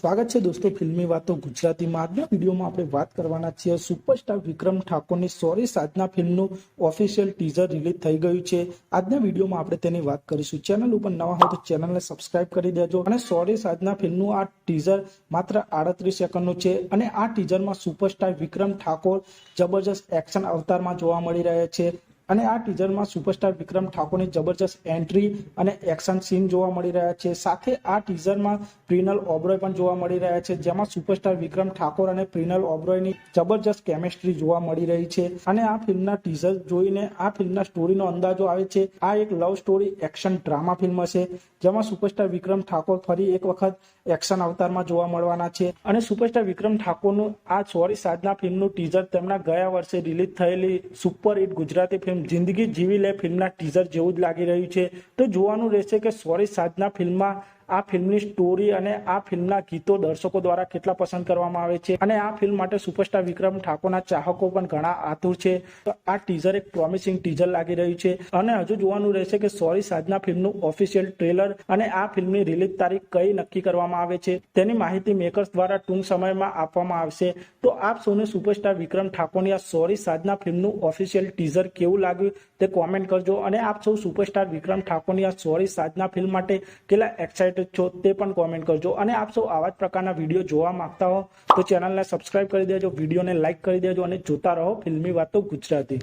સ્વાગત છે દોસ્તો ફિલ્મી વાતો ગુજરાતીમાં। આજના વિડીયોમાં આપણે વાત કરવાના છીએ સુપરસ્ટાર વિક્રમ ઠાકોરની સોરી સાધના ફિલ્મનું ઓફિશિયલ ટીઝર રિલીઝ થઈ ગયું છે। આજના વિડીયોમાં આપણે તેની વાત કરીશું। ચેનલ ઉપર નવા હોય તો ચેનલને સબસ્ક્રાઇબ કરી દેજો। અને સોરી સાધના ફિલ્મનું આ ટીઝર માત્ર 38 સેકન્ડનું છે અને આ ટીઝરમાં સુપરસ્ટાર વિક્રમ ઠાકોર જબરજસ્ત એક્શન અવતારમાં જોવા મળી રહ્યા છે। અને આ ટીઝરમાં સુપરસ્ટાર વિક્રમ ઠાકોરની જબરજસ્ત એન્ટ્રી અને એક્શન સીન જોવા મળી રહ્યા છે। સાથે આ ટીઝરમાં પ્રિનલ ઓબરોય પણ જોવા મળી રહ્યા છે, જેમાં સુપરસ્ટાર વિક્રમ ઠાકોર અને પ્રિનલ ઓબરોયની જબરજસ્ત કેમિસ્ટ્રી જોવા મળી રહી છે। અને આ ફિલ્મના ટીઝર જોઈને આ ફિલ્મના સ્ટોરીનો અંદાજો આવે છે। આ એક love story action drama film છે, જેમાં સુપરસ્ટાર વિક્રમ ઠાકોર ફરી એક વખત એક્શન અવતારમાં જોવા મળવાના છે। અને સુપરસ્ટાર વિક્રમ ઠાકોરનું આ સોરી સાધના ફિલ્મનું ટીઝર તેમના ગયા વર્ષે રિલીઝ થયેલી સુપર હિટ ગુજરાતી ફિલ્મ જિંદગી જીવી લે ફિલ્મના ટીઝર જેવું જ લાગી રહ્યું છે। તો જોવાનું રહેશે કે સોરી સાધના ફિલ્મમાં આ ફિલ્મની સ્ટોરી અને આ ફિલ્મના ગીતો દર્શકો દ્વારા કેટલા પસંદ કરવામાં આવે છે। અને આ ફિલ્મ માટે સુપરસ્ટાર વિક્રમ ઠાકોરના ચાહકો પણ ઘણા આતુર છે। તો આ ટીઝર એક પ્રોમિસિંગ ટીઝર લાગી રહ્યું છે અને હજુ જોવાનું રહેશે કે સોરી સાધના ફિલ્મનું ઓફિશિયલ ટ્રેલર અને આ ફિલ્મની રિલીઝ તારીખ કઈ નક્કી કરવામાં આવે છે તેની માહિતી મેકર્સ દ્વારા ટૂંક સમયમાં આપવામાં આવશે। તો આપ સૌને સુપરસ્ટાર વિક્રમ ઠાકોરની આ સોરી સાધના ફિલ્મનું ઓફિશિયલ ટીઝર કેવું લાગ્યું તે કોમેન્ટ કરજો। અને આપ સૌ સુપરસ્ટાર વિક્રમ ઠાકોરની આ સોરી સાધના ફિલ્મ માટે કેટલા એક્સાઇટેડ છો તે પણ કોમેન્ટ કરજો। અને આપ સૌ આવા જ પ્રકારના વિડીયો જોવા માંગતા હો તો ચેનલને સબસ્ક્રાઇબ કરી દેજો, વિડીયોને લાઇક કરી દેજો અને જોતા રહો ફિલ્મી વાતો ગુજરાતી।